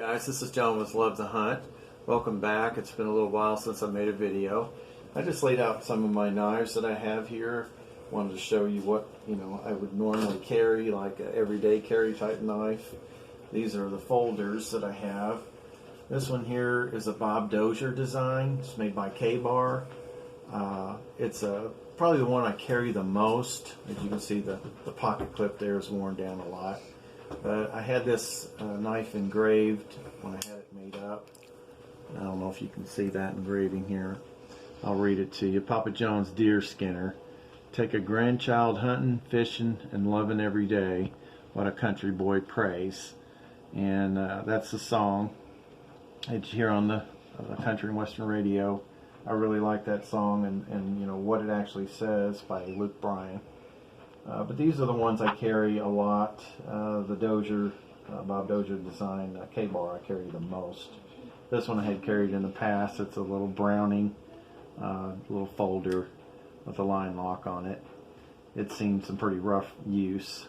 Guys, this is John with Love to Hunt. Welcome back. It's been a little while since I made a video. I just laid out some of my knives that I have here. Wanted to show you what I would normally carry, like an everyday carry type knife. These are the folders that I have. This one here is a Bob Dozier design. It's made by Gerber. It's probably the one I carry the most. As you can see, the pocket clip there is worn down a lot. But I had this knife engraved when I had it made up. I don't know if you can see that engraving here. I'll read it to you. Papa John's deer skinner. Take a grandchild hunting, fishing, and loving every day. What a country boy prays. And that's the song. It's here on the country and western radio. I really like that song and what it actually says by Luke Bryan. But these are the ones I carry a lot. The Dozier, Bob Dozier design, Gerber, I carry the most. This one I had carried in the past. It's a little Browning, little folder with a line lock on it. It's seen some pretty rough use,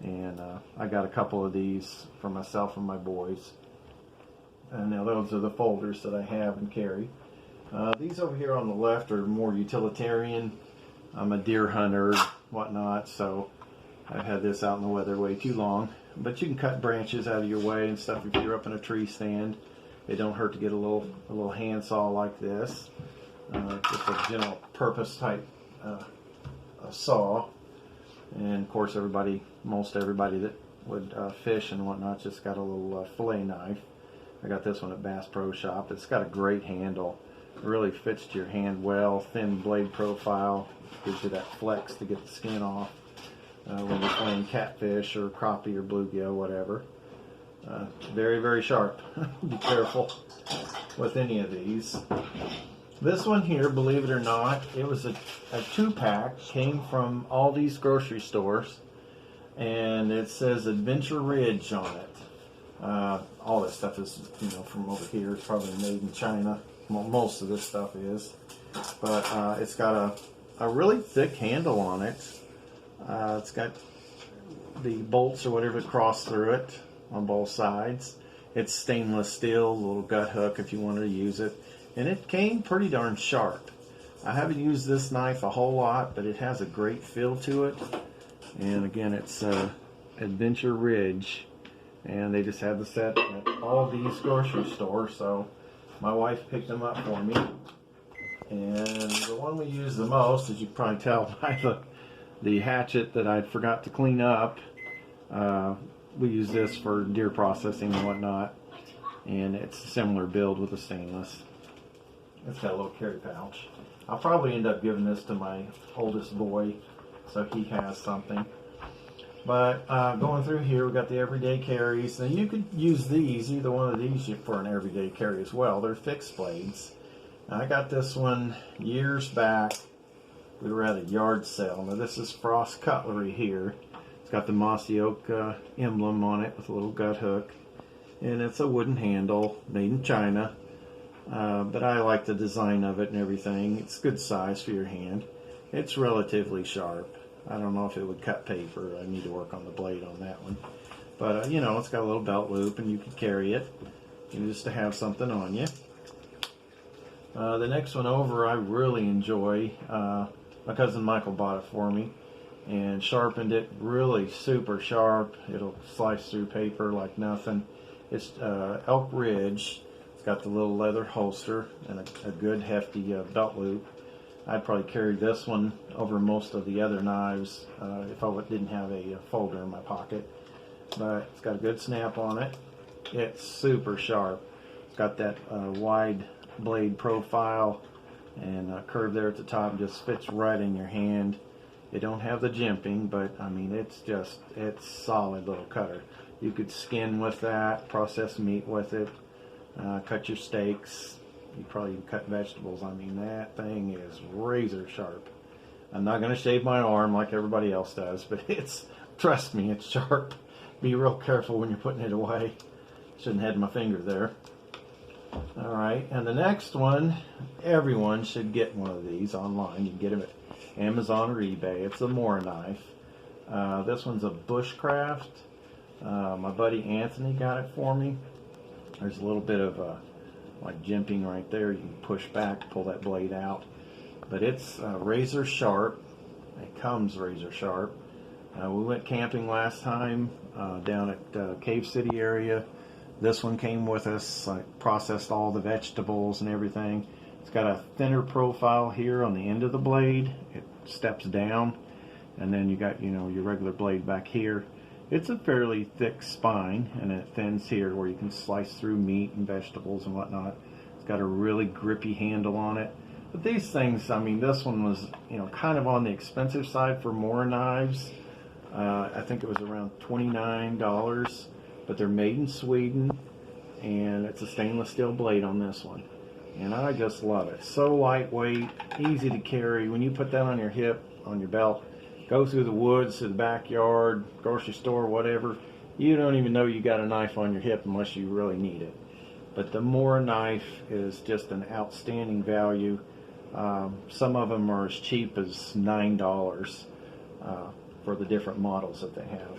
and I got a couple of these for myself and my boys. And now those are the folders that I have and carry. These over here on the left are more utilitarian. I'm a deer hunter, whatnot, so I've had this out in the weather way too long. But you can cut branches out of your way and stuff if you're up in a tree stand. It don't hurt to get a little handsaw like this. Just a general purpose type saw. And of course, most everybody that would fish and whatnot just got a little fillet knife. I got this one at Bass Pro Shop. It's got a great handle. It really fits to your hand well. Thin blade profile. Gives you that flex to get the skin off when you're playing catfish or crappie or bluegill, whatever. Very, very sharp. Be careful with any of these. This one here, believe it or not, it was a 2-pack. Came from Aldi's grocery stores, and it says Adventure Ridge on it. All this stuff is, from over here. It's probably made in China. Most of this stuff is, but it's got a really thick handle on it. It's got the bolts or whatever cross through it on both sides. It's stainless steel, little gut hook if you wanted to use it, and it came pretty darn sharp. I haven't used this knife a whole lot, but it has a great feel to it. And again, it's Adventure Ridge, and they just have the set at all these grocery stores. So my wife picked them up for me. And the one we use the most, as you can probably tell by the hatchet that I forgot to clean up, we use this for deer processing and whatnot. And it's a similar build with the stainless. It's got a little carry pouch. I'll probably end up giving this to my oldest boy so he has something. But going through here, we got the everyday carries. Now you could use these, either one of these, for an everyday carry as well. They're fixed blades. I got this one years back. We were at a yard sale. Now this is Frost Cutlery here. It's got the mossy oak emblem on it with a little gut hook. And it's a wooden handle, made in China. But I like the design of it and everything. It's good size for your hand. It's relatively sharp. I don't know if it would cut paper. I need to work on the blade on that one. But, it's got a little belt loop and you can carry it. Just to have something on you. The next one over I really enjoy. My cousin Michael bought it for me and sharpened it really super sharp. It'll slice through paper like nothing. It's Elk Ridge. It's got the little leather holster and a good hefty belt loop. I'd probably carry this one over most of the other knives if I didn't have a folder in my pocket. But it's got a good snap on it. It's super sharp. It's got that wide blade profile and curve there at the top. Just fits right in your hand. It don't have the jimping, but I mean it's solid little cutter. You could skin with that, process meat with it, cut your steaks. You probably even cut vegetables. I mean, that thing is razor sharp. I'm not going to shave my arm like everybody else does, but trust me, it's sharp. Be real careful when you're putting it away. Shouldn't have had my finger there. All right, and the next one, everyone should get one of these online. You can get them at Amazon or eBay. It's a Mora knife. This one's a bushcraft. My buddy Anthony got it for me. There's a little bit of like jimping right there. You can push back, pull that blade out. But it's razor sharp. It comes razor sharp. We went camping last time down at Cave City area. This one came with us. I processed all the vegetables and everything. It's got a thinner profile here on the end of the blade. It steps down, and then you got, you know, your regular blade back here. It's a fairly thick spine, and it thins here where you can slice through meat and vegetables and whatnot. It's got a really grippy handle on it. But these things, I mean, this one was, you know, kind of on the expensive side for Mora knives. I think it was around $29, but they're made in Sweden, and it's a stainless steel blade on this one. And I just love it. So lightweight, easy to carry. When you put that on your hip, on your belt, go through the woods, to the backyard, grocery store, whatever, you don't even know you got a knife on your hip unless you really need it. But the Mora knife is just an outstanding value. Some of them are as cheap as $9 for the different models that they have.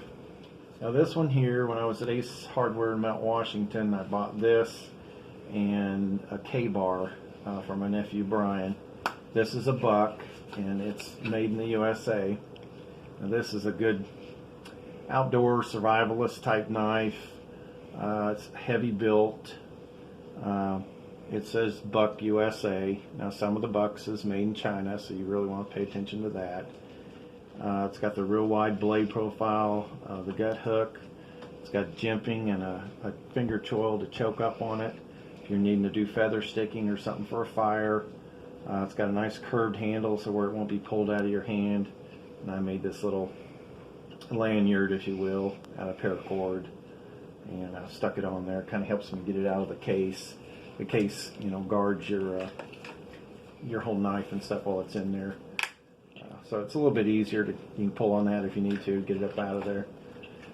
Now this one here, when I was at Ace Hardware in Mount Washington, I bought this and a K-bar for my nephew Brian. This is a buck, and it's made in the USA. Now this is a good outdoor survivalist type knife. It's heavy built. It says Buck USA. Now some of the bucks is made in China, so you really want to pay attention to that. It's got the real wide blade profile, the gut hook. It's got jimping and a finger choil to choke up on it if you're needing to do feather sticking or something for a fire. It's got a nice curved handle so where it won't be pulled out of your hand. And I made this little lanyard, if you will, out of paracord, and I stuck it on there. It kind of helps me get it out of the case. The case, you know, guards your whole knife and stuff while it's in there. So it's a little bit easier to, you can pull on that if you need to, get it up out of there.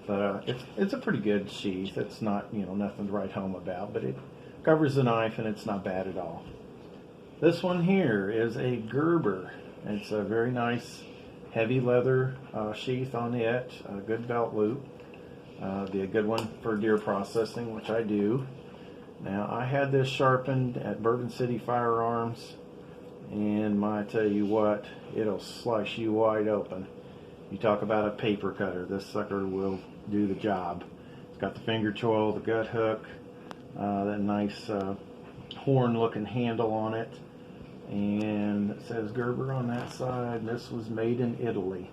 But it's a pretty good sheath. It's not, you know, nothing to write home about, but it covers the knife and it's not bad at all. This one here is a Gerber. It's a very nice heavy leather sheath on it, a good belt loop. Be a good one for deer processing, which I do. Now I had this sharpened at Bourbon City Firearms, and I tell you what, it'll slice you wide open. You talk about a paper cutter, this sucker will do the job. It's got the finger choil, the gut hook, that nice horn looking handle on it, and it says Gerber on that side. This was made in Italy,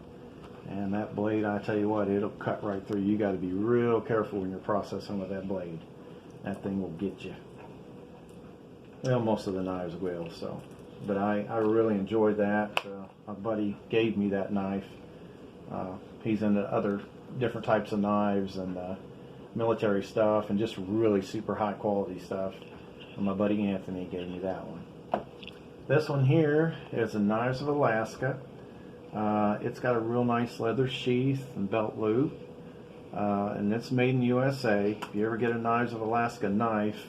and that blade, I tell you what, it'll cut right through. You got to be real careful when you're processing with that blade. That thing will get you. Well, most of the knives will, so. But I really enjoyed that. My buddy gave me that knife. He's into other different types of knives and military stuff and just really super high quality stuff. And my buddy Anthony gave me that one. This one here is a Knives of Alaska. It's got a real nice leather sheath and belt loop. And it's made in USA. If you ever get a Knives of Alaska knife,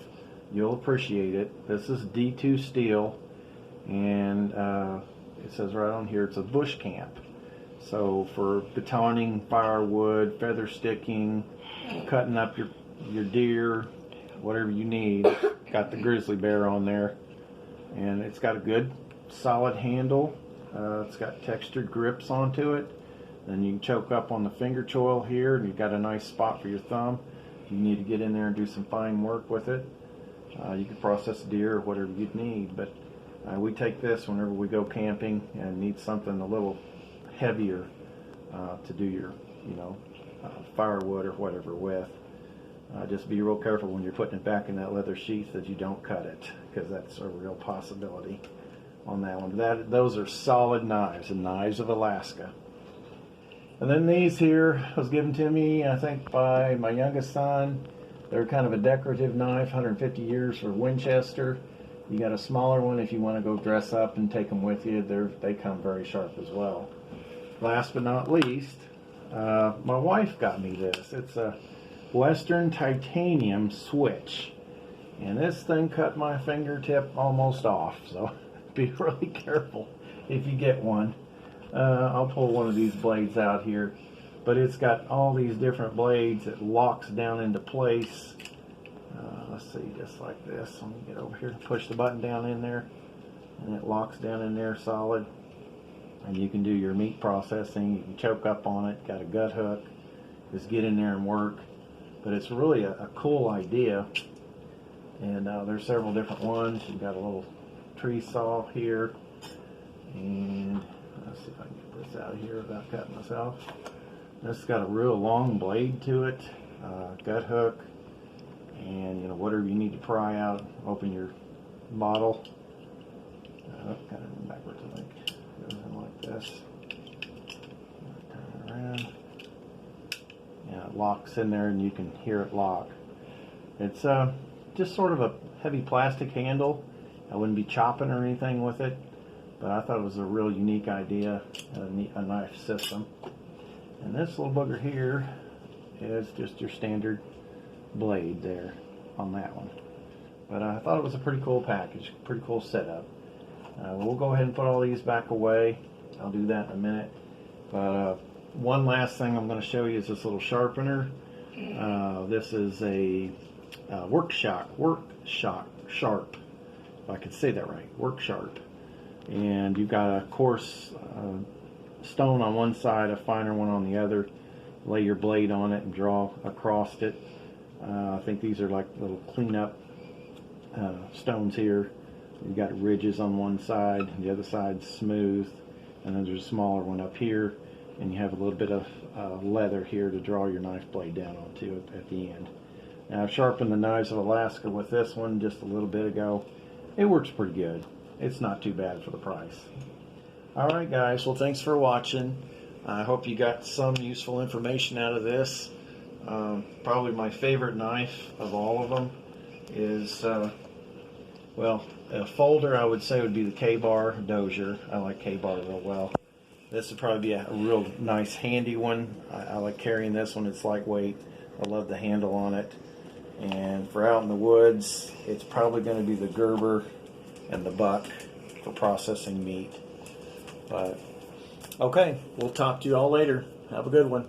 you'll appreciate it. This is D2 steel. And it says right on here, it's a bush camp. So for batoning firewood, feather sticking, cutting up your deer, whatever you need. Got the grizzly bear on there. And it's got a good solid handle. It's got textured grips onto it. Then you can choke up on the finger choil here, and you've got a nice spot for your thumb. You need to get in there and do some fine work with it. You can process deer or whatever you'd need, but we take this whenever we go camping and need something a little heavier to do your, firewood or whatever with. Just be real careful when you're putting it back in that leather sheath that you don't cut it, because that's a real possibility on that one. Those are solid knives, and Knives of Alaska. And then these here was given to me, I think, by my youngest son. They're kind of a decorative knife, 150 years for Winchester. You got a smaller one if you want to go dress up and take them with you. They come very sharp as well. Last but not least, my wife got me this. It's a Western titanium switch. And this thing cut my fingertip almost off, so be really careful if you get one. I'll pull one of these blades out here, but it's got all these different blades. It locks down into place. Let's see, just like this. Let me get over here and push the button down in there, and it locks down in there solid. And you can do your meat processing. You can choke up on it. Got a gut hook. Just get in there and work. But it's really a cool idea. And there's several different ones. You've got a little tree saw here. And let's see if I can get this out of here without cutting myself. This has got a real long blade to it. Gut hook. And you know, whatever you need to pry out, open your bottle. Kind of backwards, I think. Goes in like this. Turn it around. Yeah, it locks in there, and you can hear it lock. It's just sort of a heavy plastic handle. I wouldn't be chopping or anything with it, but I thought it was a real unique idea, a knife system. And this little booger here is just your standard blade there on that one. But I thought it was a pretty cool package, pretty cool setup. We'll go ahead and put all these back away. I'll do that in a minute. But one last thing I'm going to show you is this little sharpener. This is a work sharp, if I could say that right, work sharp. And you've got a coarse stone on one side, a finer one on the other. Lay your blade on it and draw across it. I think these are like little cleanup stones here. You've got ridges on one side, the other side's smooth, and then there's a smaller one up here, and you have a little bit of leather here to draw your knife blade down onto at the end. Now, I've sharpened the knives of Alaska with this one just a little bit ago. It works pretty good. It's not too bad for the price. Alright guys, well thanks for watching. I hope you got some useful information out of this. Probably my favorite knife of all of them is, well, a folder I would say would be the K-Bar Dozier. I like K-Bar real well. This would probably be a real nice handy one. I like carrying this one. It's lightweight. I love the handle on it. And for out in the woods, it's probably going to be the Gerber and the Buck for processing meat. But okay, we'll talk to you all later. Have a good one.